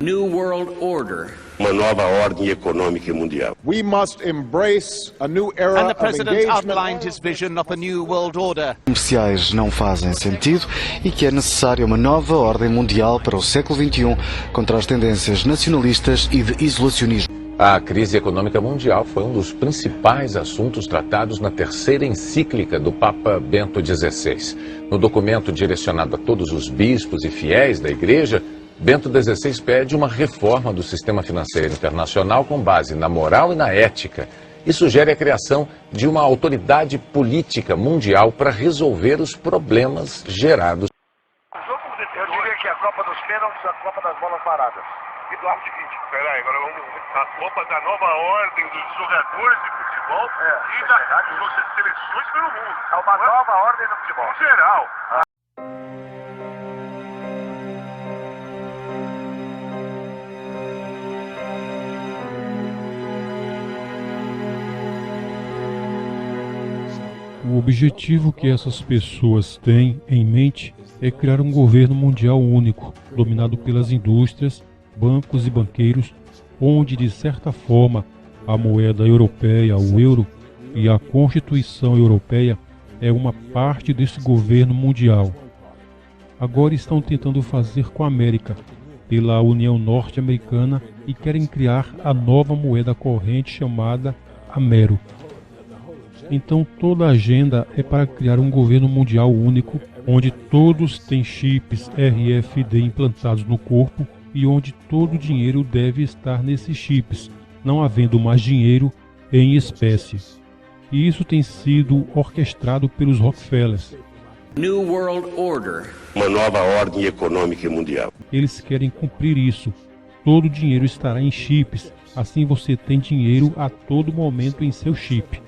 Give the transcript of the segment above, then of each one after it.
New World Order. Uma nova ordem econômica mundial. We must embrace a new era And the president of engagement. outlined his vision of a new world order. Comerciais não fazem sentido e que é necessária uma nova ordem mundial para o século XXI contra as tendências nacionalistas e de isolacionismo. A crise econômica mundial foi um dos principais assuntos tratados na terceira encíclica do Papa Bento XVI. No documento direcionado a todos os bispos e fiéis da Igreja, Bento XVI pede uma reforma do sistema financeiro internacional com base na moral e na ética e sugere a criação de uma autoridade política mundial para resolver os problemas gerados. Eu diria que a Copa dos Pênaltis, a Copa das Bolas Paradas. E do seguinte, peraí, agora vamos a Copa da nova ordem dos jogadores de futebol e das seleções pelo mundo. É uma nova ordem do futebol. Em geral. O objetivo que essas pessoas têm em mente é criar um governo mundial único, dominado pelas indústrias, bancos e banqueiros, onde, de certa forma, a moeda europeia, o euro, e a Constituição Europeia é uma parte desse governo mundial. Agora estão tentando fazer com a América, pela União Norte-Americana, e querem criar a nova moeda corrente chamada Amero. Então toda a agenda é para criar um governo mundial único, onde todos têm chips RFID implantados no corpo e onde todo o dinheiro deve estar nesses chips, não havendo mais dinheiro em espécie. E isso tem sido orquestrado pelos Rockefellers. New World Order. Uma nova ordem econômica mundial. Eles querem cumprir isso. Todo o dinheiro estará em chips, assim você tem dinheiro a todo momento em seu chip.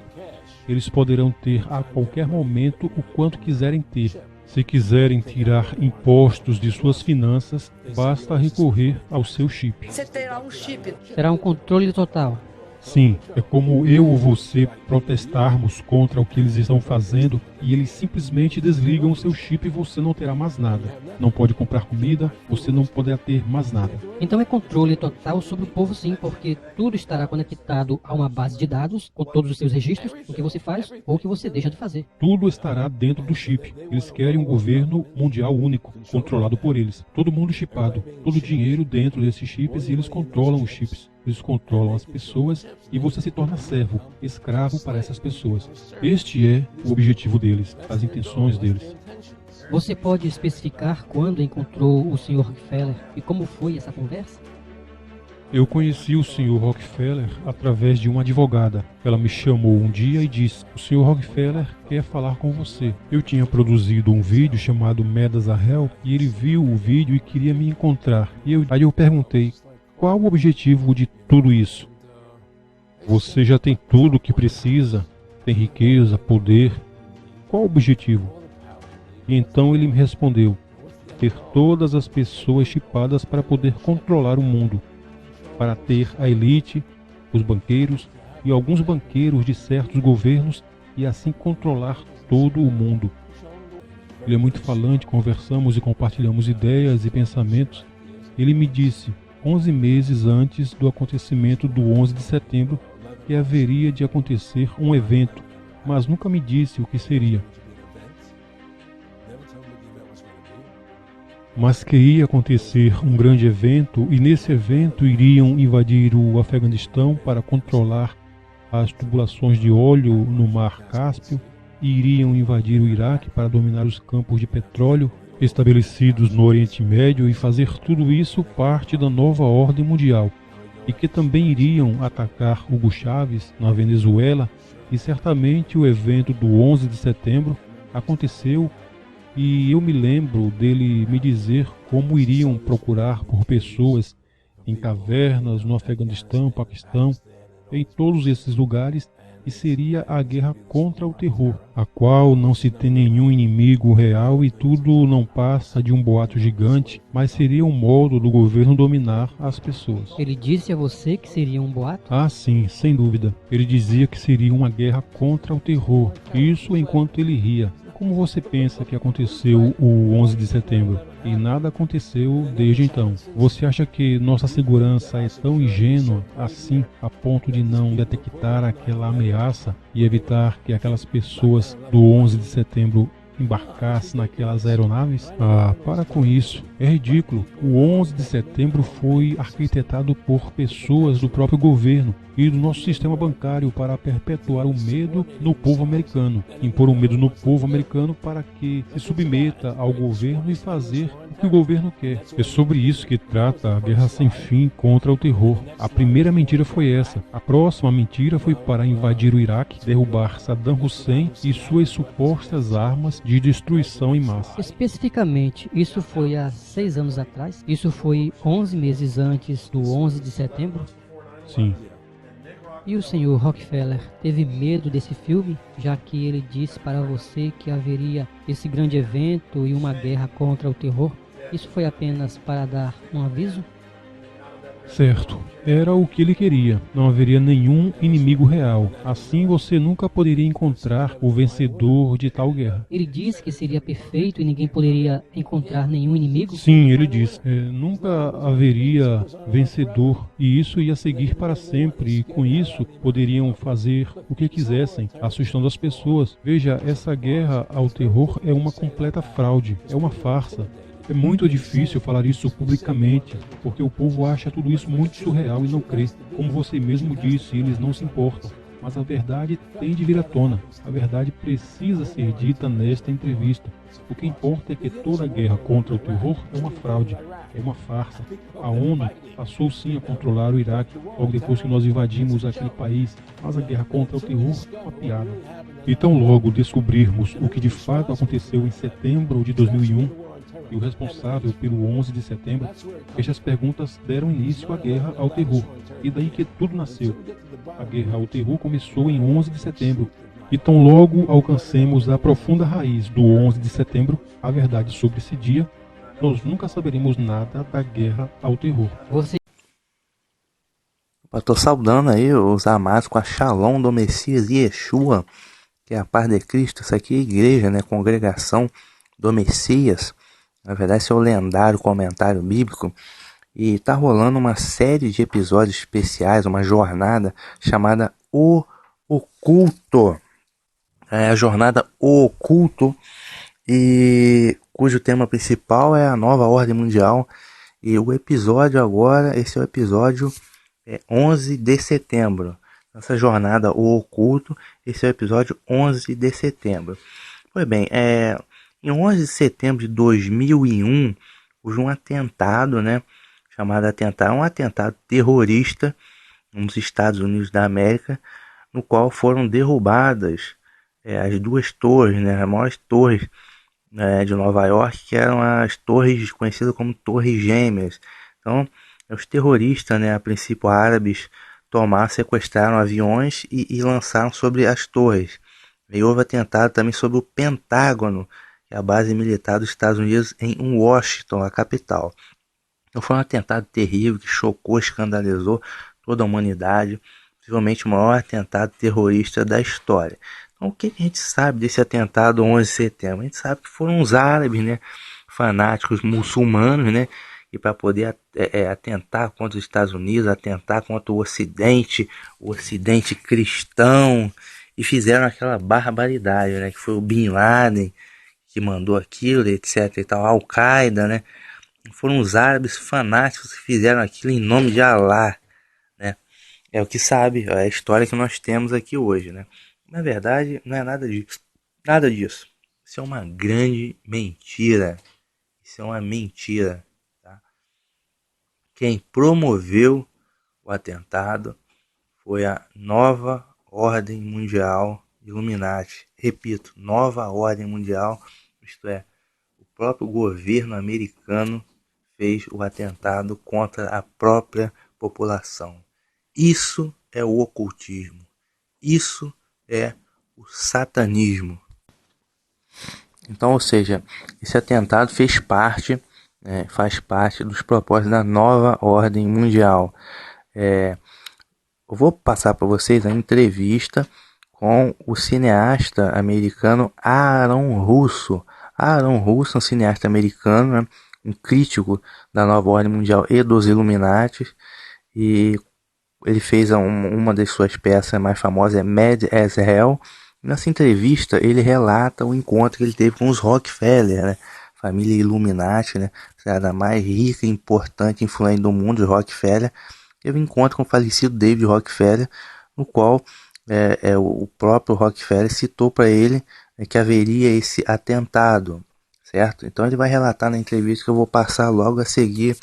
Eles poderão ter a qualquer momento o quanto quiserem ter. Se quiserem tirar impostos de suas finanças, basta recorrer ao seu chip. Você terá um chip. Terá um controle total. Sim, é como eu ou você protestarmos contra o que eles estão fazendo e eles simplesmente desligam o seu chip e você não terá mais nada. Não pode comprar comida, você não poderá ter mais nada. Então é controle total sobre o povo, sim, porque tudo estará conectado a uma base de dados com todos os seus registros, o que você faz ou o que você deixa de fazer. Tudo estará dentro do chip. Eles querem um governo mundial único, controlado por eles. Todo mundo chipado, todo o dinheiro dentro desses chips e eles controlam os chips. Eles controlam as pessoas e você se torna servo, escravo para essas pessoas. Este é o objetivo deles, as intenções deles. Você pode especificar quando encontrou o Sr. Rockefeller e como foi essa conversa? Eu conheci o Sr. Rockefeller através de uma advogada. Ela me chamou um dia e disse: "O Sr. Rockefeller quer falar com você." Eu tinha produzido um vídeo chamado Medas a Hell e ele viu o vídeo e queria me encontrar. Aí eu perguntei: "Qual o objetivo de tudo isso?" "Você já tem tudo o que precisa, tem riqueza, poder. Qual o objetivo?" E então ele me respondeu: "Ter todas as pessoas chipadas para poder controlar o mundo, para ter a elite, os banqueiros e alguns banqueiros de certos governos e assim controlar todo o mundo." Ele é muito falante, conversamos e compartilhamos ideias e pensamentos. Ele me disse, 11 meses antes do acontecimento do 11 de setembro, que haveria de acontecer um evento, mas nunca me disse o que seria. Mas que ia acontecer um grande evento e nesse evento iriam invadir o Afeganistão para controlar as tubulações de óleo no Mar Cáspio e iriam invadir o Iraque para dominar os campos de petróleo estabelecidos no Oriente Médio e fazer tudo isso parte da nova ordem mundial, e que também iriam atacar Hugo Chávez na Venezuela, e certamente o evento do 11 de setembro aconteceu e eu me lembro dele me dizer como iriam procurar por pessoas em cavernas no Afeganistão, Paquistão, em todos esses lugares, e seria a guerra contra o terror, a qual não se tem nenhum inimigo real e tudo não passa de um boato gigante, mas seria um modo do governo dominar as pessoas. Ele disse a você que seria um boato? Ah, sim, sem dúvida. Ele dizia que seria uma guerra contra o terror, isso enquanto ele ria. Como você pensa que aconteceu o 11 de setembro? e nada aconteceu desde então. Você acha que nossa segurança é tão ingênua assim a ponto de não detectar aquela ameaça e evitar que aquelas pessoas do 11 de setembro embarcasse naquelas aeronaves? Ah, para com isso. É ridículo. O 11 de setembro foi arquitetado por pessoas do próprio governo e do nosso sistema bancário para perpetuar o medo no povo americano. Impor o medo no povo americano para que se submeta ao governo e fazer o que o governo quer. É sobre isso que trata a guerra sem fim contra o terror. A primeira mentira foi essa. A próxima mentira foi para invadir o Iraque, derrubar Saddam Hussein e suas supostas armas de destruição em massa. Especificamente, isso foi há 6 anos atrás? Isso foi 11 meses antes do 11 de setembro? Sim. E o senhor Rockefeller teve medo desse filme, já que ele disse para você que haveria esse grande evento e uma guerra contra o terror? Isso foi apenas para dar um aviso? Certo. Era o que ele queria. Não haveria nenhum inimigo real. Assim você nunca poderia encontrar o vencedor de tal guerra. Ele disse que seria perfeito e ninguém poderia encontrar nenhum inimigo? Sim, ele disse. Nunca haveria vencedor e isso ia seguir para sempre e com isso poderiam fazer o que quisessem, assustando as pessoas. Veja, essa guerra ao terror é uma completa fraude, é uma farsa. É muito difícil falar isso publicamente, porque o povo acha tudo isso muito surreal e não crê. Como você mesmo disse, eles não se importam. Mas a verdade tem de vir à tona. A verdade precisa ser dita nesta entrevista. O que importa é que toda guerra contra o terror é uma fraude, é uma farsa. A ONU passou sim a controlar o Iraque logo depois que nós invadimos aquele país, mas a guerra contra o terror é uma piada. E tão logo descobrirmos o que de fato aconteceu em setembro de 2001, e o responsável pelo 11 de setembro, estas perguntas deram início à guerra ao terror, e daí que tudo nasceu. A guerra ao terror começou em 11 de setembro, e tão logo alcancemos a profunda raiz do 11 de setembro, a verdade sobre esse dia, nós nunca saberemos nada da guerra ao terror. Estou saudando aí os amados com a Shalom do Messias Yeshua, que é a paz de Cristo. Isso aqui é igreja, né? Congregação do Messias. Na verdade, esse é o lendário comentário bíblico. E tá rolando uma série de episódios especiais, uma jornada chamada O Oculto. É a jornada O Oculto, e cujo tema principal é a nova ordem mundial. E o episódio agora, esse é o episódio 11 de setembro. Essa jornada O Oculto, esse é o episódio 11 de setembro. Pois bem, em 11 de setembro de 2001, houve um atentado, né, um atentado terrorista nos Estados Unidos da América, no qual foram derrubadas as duas torres, né, as maiores torres de Nova York, que eram as torres conhecidas como Torres Gêmeas. Então, os terroristas, né, a princípio árabes, sequestraram aviões e lançaram sobre as torres. E houve atentado também sobre o Pentágono, que é a base militar dos Estados Unidos em Washington, a capital. Então foi um atentado terrível que chocou, escandalizou toda a humanidade, possivelmente o maior atentado terrorista da história. Então o que a gente sabe desse atentado 11 de setembro? A gente sabe que foram os árabes, né, fanáticos muçulmanos, né, e para poder atentar contra os Estados Unidos, atentar contra o Ocidente cristão, e fizeram aquela barbaridade, né, que foi o Bin Laden que mandou aquilo, etc e tal, Al-Qaeda, né? Foram os árabes fanáticos que fizeram aquilo em nome de Alá, né? É o que sabe, é a história que nós temos aqui hoje, né? Na verdade, não é nada disso. Nada disso. Isso é uma grande mentira. Isso é uma mentira, tá? Quem promoveu o atentado foi a nova ordem mundial Illuminati. Repito, nova ordem mundial. Isto é, o próprio governo americano fez o atentado contra a própria população. Isso é o ocultismo. Isso é o satanismo. Então, ou seja, esse atentado faz parte dos propósitos da nova ordem mundial. Eu vou passar para vocês a entrevista com o cineasta americano Aaron Russo. Aaron Russo, um cineasta americano, né, um crítico da nova ordem mundial e dos Illuminati, e ele fez uma das suas peças mais famosas, é Mad as Hell. Nessa entrevista ele relata o encontro que ele teve com os Rockefeller, né? Família Illuminati, né? A mais rica, importante, influente do mundo, os Rockefeller. Teve um encontro com o falecido David Rockefeller, no qual o próprio Rockefeller citou para ele que haveria esse atentado, certo? Então ele vai relatar na entrevista que eu vou passar logo a seguir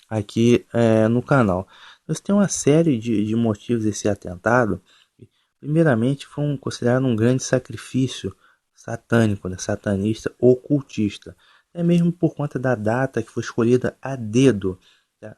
aqui no canal. Você tem uma série de motivos desse atentado. Primeiramente, foi considerado um grande sacrifício satânico, né? Satanista, ocultista. Até mesmo por conta da data que foi escolhida a dedo, tá?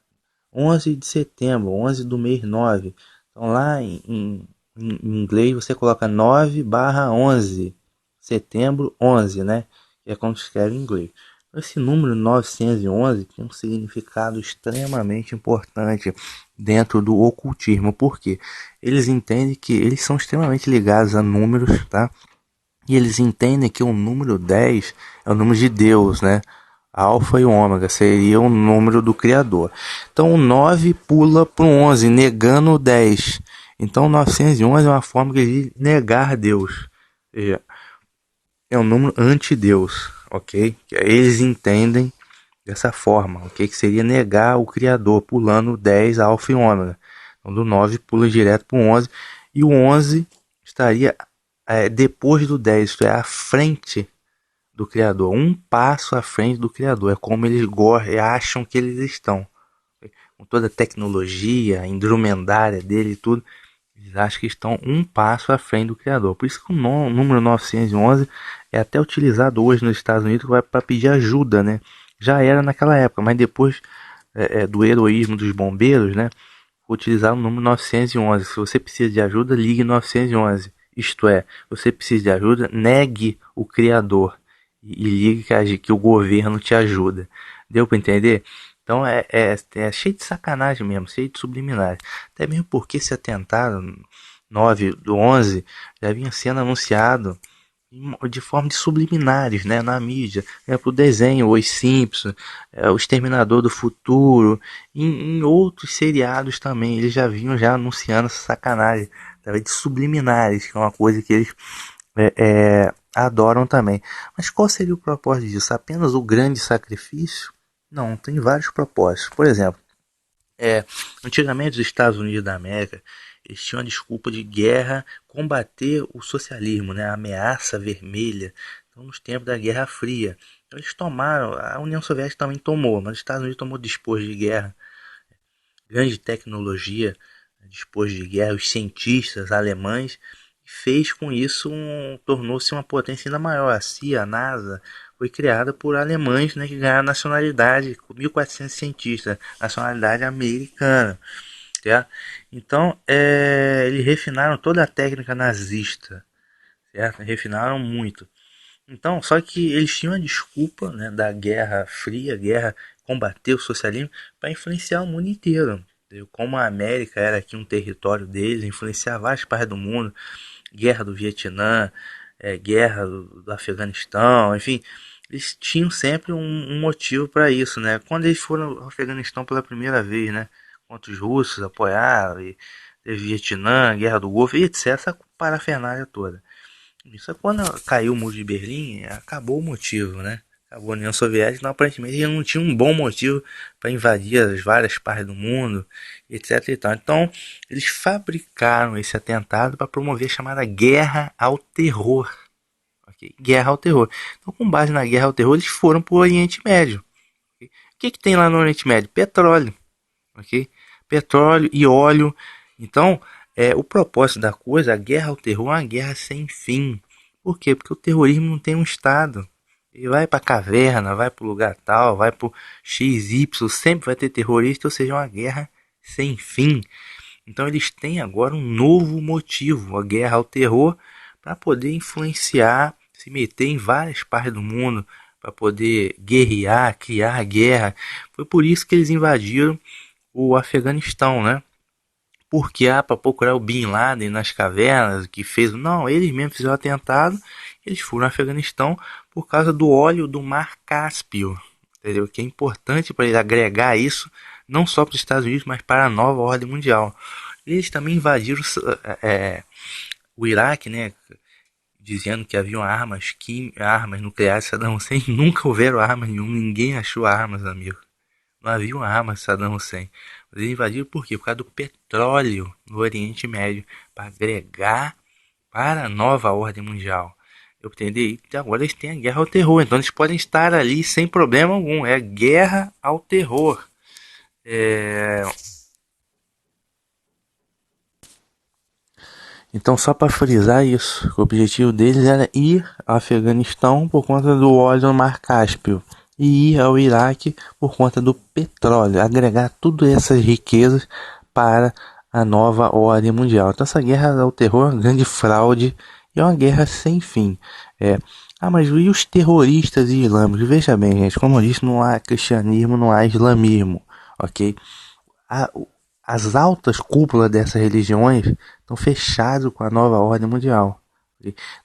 11 de setembro, 11 do mês 9. Então lá em inglês você coloca 9/11, setembro 11, né? Que é como se escreve em inglês. Esse número 911 tem um significado extremamente importante dentro do ocultismo, porque eles entendem que eles são extremamente ligados a números, tá? E eles entendem que o número 10 é o número de Deus, né? Alfa e ômega seria o número do Criador. Então o 9 pula para o 11, negando o 10. Então 911 é uma forma de negar Deus. É um número anti-Deus, ok? Eles entendem dessa forma, ok? Que seria negar o Criador, pulando o 10, alfa e ômega. Então do 9 pula direto para o 11. E o 11 estaria depois do 10, isto é, à frente do Criador, um passo à frente do Criador. É como eles acham que eles estão, com toda a tecnologia, a indumentária dele e tudo, eles acham que estão um passo à frente do Criador. Por isso que o número 911 é até utilizado hoje nos Estados Unidos para pedir ajuda, né? Já era naquela época, mas depois do heroísmo dos bombeiros, né, foi utilizar o número 911. Se você precisa de ajuda, ligue 911. Isto é, você precisa de ajuda, negue o Criador e ligue que o governo te ajuda. Deu para entender? Então é cheio de sacanagem mesmo, cheio de subliminares. Até mesmo porque esse atentado 9/11 já vinha sendo anunciado de forma de subliminares, né, na mídia. Pro desenho Os Simpsons, O Exterminador do Futuro, em outros seriados também. Eles já vinham anunciando essa sacanagem de subliminares, que é uma coisa que eles adoram também. Mas qual seria o propósito disso? Apenas o grande sacrifício? Não, tem vários propósitos. Por exemplo, antigamente os Estados Unidos da América, eles tinham a desculpa de guerra combater o socialismo, né? A ameaça vermelha. Então, nos tempos da Guerra Fria, eles tomaram, a União Soviética também tomou, mas os Estados Unidos tomou disposto de guerra. Grande tecnologia, disposto de guerra, os cientistas alemães, fez com isso, tornou-se uma potência ainda maior. A CIA, a NASA, foi criada por alemães, né, que ganharam nacionalidade, com 1.400 cientistas, nacionalidade americana. Certo? Então, eles refinaram toda a técnica nazista, certo? Refinaram muito. Então, só que eles tinham a desculpa, né, da Guerra Fria, combater o socialismo, para influenciar o mundo inteiro. Como a América era aqui um território deles, influenciar várias partes do mundo, guerra do Vietnã, guerra do Afeganistão, enfim, eles tinham sempre um motivo para isso, né? Quando eles foram ao Afeganistão pela primeira vez, né, contra os russos, apoiaram, e teve Vietnã, guerra do Golfo, e etc, essa parafernália toda. Isso é quando caiu o muro de Berlim, acabou o motivo, né? Acabou a União Soviética, então aparentemente eles não tinham um bom motivo para invadir as várias partes do mundo, etc e tal. Então, eles fabricaram esse atentado para promover a chamada Guerra ao Terror. Okay? Guerra ao Terror. Então, com base na Guerra ao Terror, eles foram para o Oriente Médio. Okay? O que tem lá no Oriente Médio? Petróleo. Okay? Petróleo e óleo. Então, o propósito da coisa, a Guerra ao Terror, é uma guerra sem fim. Por quê? Porque o terrorismo não tem um Estado. Ele vai para a caverna, vai para o lugar tal, vai para o XY, sempre vai ter terrorista, ou seja, uma guerra sem fim. Então eles têm agora um novo motivo, a Guerra ao Terror, para poder influenciar, se meter em várias partes do mundo, para poder guerrear, criar guerra. Foi por isso que eles invadiram o Afeganistão, né? Porque para procurar o Bin Laden nas cavernas, que fez... Não, eles mesmos fizeram o atentado, eles foram ao Afeganistão por causa do óleo do Mar Cáspio. entendeu? Que é importante para ele agregar isso não só para os Estados Unidos, mas para a nova ordem mundial. Eles também invadiram o Iraque, né? Dizendo que haviam armas nucleares. Saddam Hussein nunca houveram armas nenhuma, ninguém achou armas, amigo. Não haviam armas Saddam Hussein. Mas eles invadiram por quê? Por causa do petróleo no Oriente Médio, para agregar para a nova ordem mundial. Eu entendi? E agora eles têm a guerra ao terror, então eles podem estar ali sem problema algum. É guerra ao terror. Então, só para frisar isso, o objetivo deles era ir ao Afeganistão por conta do óleo no Mar Cáspio e ir ao Iraque por conta do petróleo, agregar todas essas riquezas para a nova ordem mundial. Então, essa guerra ao terror é uma grande fraude e é uma guerra sem fim. Mas e os terroristas islâmicos? Veja bem, gente, como eu disse, não há cristianismo, não há islamismo, ok? As altas cúpulas dessas religiões estão fechadas com a nova ordem mundial.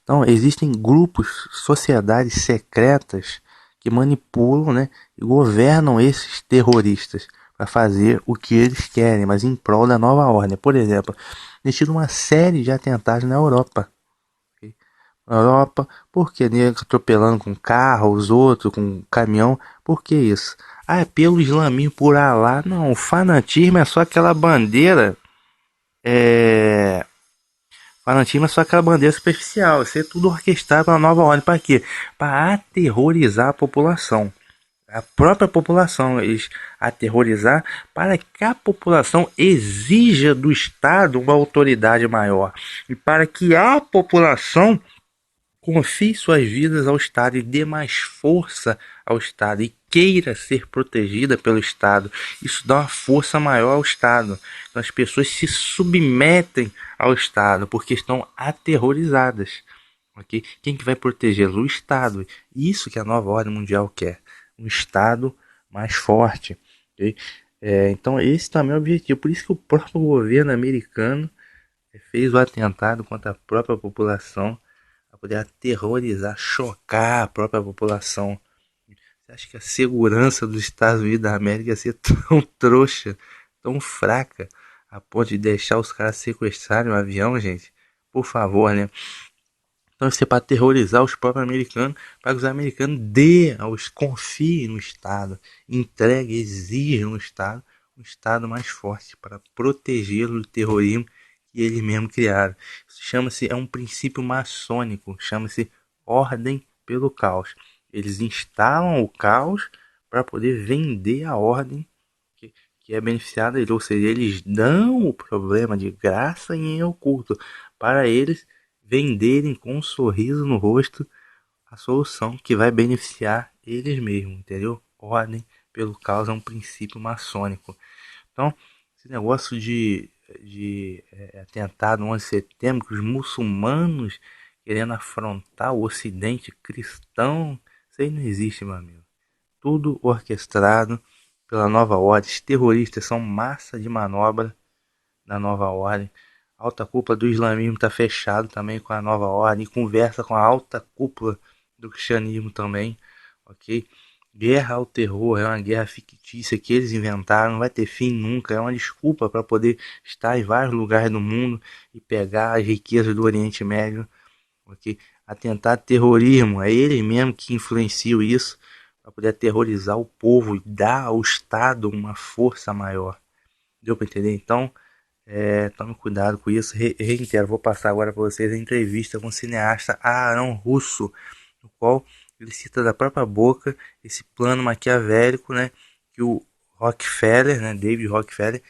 Então, existem grupos, sociedades secretas que manipulam, né, e governam esses terroristas para fazer o que eles querem, mas em prol da nova ordem. Por exemplo, tem tido uma série de atentados na Europa. Na Europa, por que nego atropelando com carro, os outros com caminhão? Por que isso? É pelo islamismo, por Alá. Não, o fanatismo é só aquela bandeira. Fanatismo é só aquela bandeira superficial. Isso é tudo orquestrado para a nova ordem. Para quê? Para aterrorizar a população. A própria população. Eles aterrorizar para que a população exija do Estado uma autoridade maior. E para que a população confie suas vidas ao Estado e dê mais força ao Estado e queira ser protegida pelo Estado. Isso dá uma força maior ao Estado. Então as pessoas se submetem ao Estado porque estão aterrorizadas. Okay? Quem que vai protegê-los? O Estado. Isso que a nova ordem mundial quer. Um Estado mais forte. Okay? Então esse também é o objetivo. Por isso que o próprio governo americano fez o atentado contra a própria população, para poder aterrorizar, chocar a própria população. Você acha que a segurança dos Estados Unidos da América ia ser tão trouxa, tão fraca, a ponto de deixar os caras sequestrarem um avião, gente? Por favor, né? Então isso é para aterrorizar os próprios americanos, para que os americanos confiem no Estado, entreguem, exijam no Estado, um Estado mais forte para protegê-lo do terrorismo que eles mesmos criaram. Isso chama-se, é um princípio maçônico, chama-se ordem pelo caos. Eles instalam o caos para poder vender a ordem que é beneficiada deles. Ou seja, eles dão o problema de graça e em oculto para eles venderem com um sorriso no rosto a solução que vai beneficiar eles mesmos, entendeu? Ordem pelo caos é um princípio maçônico. Então, esse negócio de atentado no 11 de setembro, que os muçulmanos querendo afrontar o ocidente cristão, isso aí não existe, meu amigo. Tudo orquestrado pela nova ordem. Os terroristas são massa de manobra da nova ordem. A alta cúpula do islamismo está fechado também com a nova ordem, conversa com a alta cúpula do cristianismo também, ok? Guerra ao terror é uma guerra fictícia que eles inventaram, não vai ter fim nunca, é uma desculpa para poder estar em vários lugares do mundo e pegar as riquezas do Oriente Médio, ok? Atentar terrorismo, é eles mesmos que influenciam isso para poder aterrorizar o povo e dar ao Estado uma força maior. Deu para entender? Então, tome cuidado com isso. Reitero, vou passar agora para vocês a entrevista com o cineasta Aaron Russo, no qual ele cita da própria boca esse plano maquiavélico, né, que o Rockefeller, né, David Rockefeller,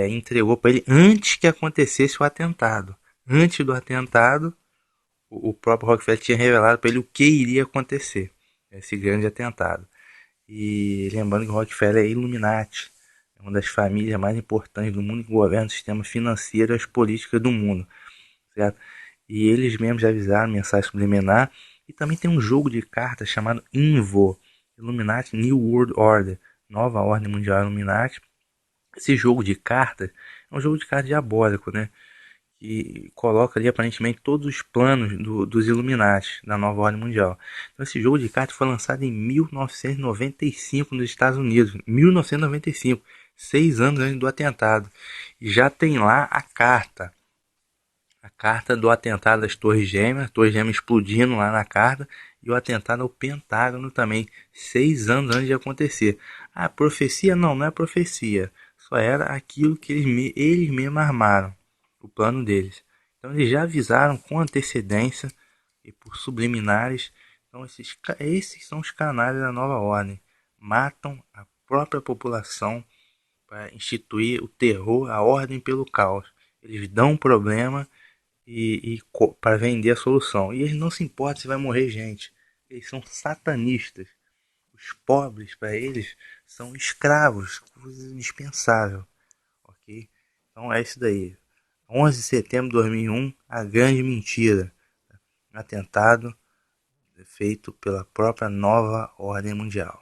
entregou para ele antes que acontecesse o atentado. Antes do atentado, o próprio Rockefeller tinha revelado para ele o que iria acontecer, esse grande atentado. E lembrando que o Rockefeller é Illuminati, é uma das famílias mais importantes do mundo que governa o sistema financeiro e as políticas do mundo, certo? E eles mesmos já avisaram, mensagem subliminar. E também tem um jogo de cartas chamado Invo, Illuminati New World Order, Nova Ordem Mundial Illuminati. Esse jogo de cartas é um jogo de cartas diabólico, né? que coloca ali aparentemente todos os planos dos Illuminati, da nova ordem mundial. Então esse jogo de cartas foi lançado em 1995 nos Estados Unidos, 1995, 6 anos antes do atentado. E já tem lá a carta do atentado das Torres Gêmeas, explodindo lá na carta, e o atentado ao Pentágono também, 6 anos antes de acontecer. A profecia não é profecia, só era aquilo que eles mesmos armaram, o plano deles. Então eles já avisaram com antecedência e por subliminares. Então esses são os canais da nova ordem. Matam a própria população para instituir o terror, a ordem pelo caos. Eles dão um problema e para vender a solução. E eles não se importam se vai morrer gente. Eles são satanistas. Os pobres para eles são escravos, coisa indispensável. Ok? Então é isso daí. 11 de setembro de 2001, a grande mentira. Atentado feito pela própria nova ordem mundial.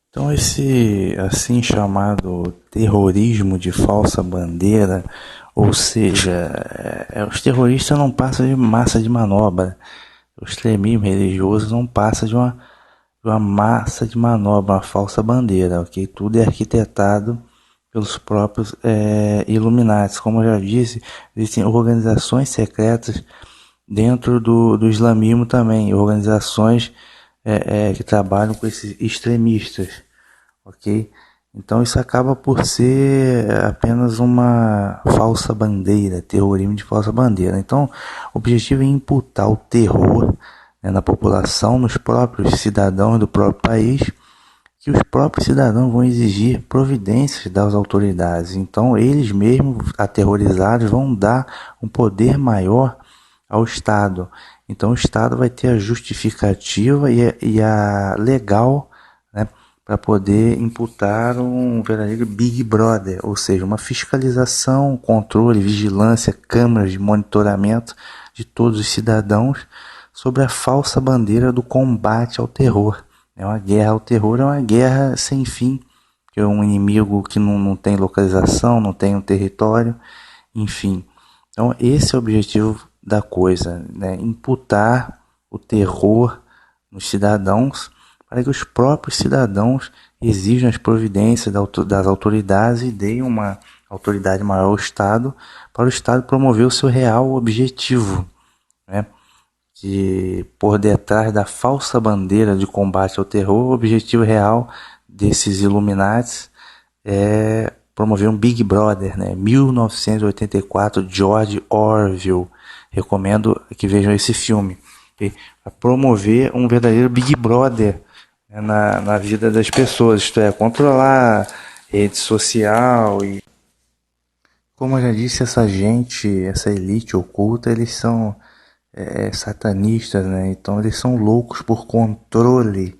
Então esse assim chamado terrorismo de falsa bandeira, ou seja, os terroristas não passam de massa de manobra. O extremismo religioso não passa de uma massa de manobra, uma falsa bandeira, ok? Tudo é arquitetado pelos próprios Illuminati. Como eu já disse, existem organizações secretas dentro do islamismo também, organizações que trabalham com esses extremistas, ok? Então isso acaba por ser apenas uma falsa bandeira, terrorismo de falsa bandeira. Então o objetivo é imputar o terror, né, na população, nos próprios cidadãos do próprio país, que os próprios cidadãos vão exigir providências das autoridades. Então eles mesmos, aterrorizados, vão dar um poder maior ao Estado. Então o Estado vai ter a justificativa e a legal, né, para poder imputar um verdadeiro Big Brother, ou seja, uma fiscalização, controle, vigilância, câmeras de monitoramento de todos os cidadãos sobre a falsa bandeira do combate ao terror. É uma guerra ao terror, é uma guerra sem fim, que é um inimigo que não tem localização, não tem um território, enfim. Então esse é o objetivo da coisa, né? Imputar o terror nos cidadãos para que os próprios cidadãos exijam as providências das autoridades e deem uma autoridade maior ao Estado, para o Estado promover o seu real objetivo, né? De por detrás da falsa bandeira de combate ao terror, o objetivo real desses Illuminati é promover um Big Brother, né? 1984, George Orwell. Recomendo que vejam esse filme, okay? Para promover um verdadeiro Big Brother, né, na vida das pessoas, isto é, controlar rede social. E como eu já disse, essa gente, essa elite oculta, eles são satanistas, né? Então eles são loucos por controle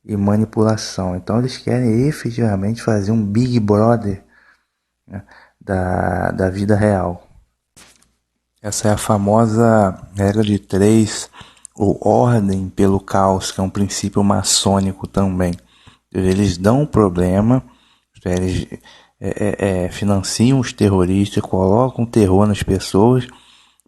e manipulação. Então eles querem efetivamente fazer um Big Brother, né, da vida real. Essa é a famosa regra de 3, ou ordem pelo caos, que é um princípio maçônico também. Eles dão um problema, eles financiam os terroristas, colocam terror nas pessoas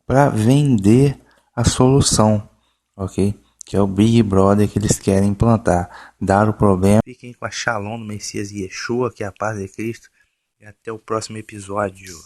para vender a solução, ok? Que é o Big Brother que eles querem implantar. Dar o problema. Fiquem com a Shalom do Messias Yeshua, que é a paz de Cristo. E até o próximo episódio.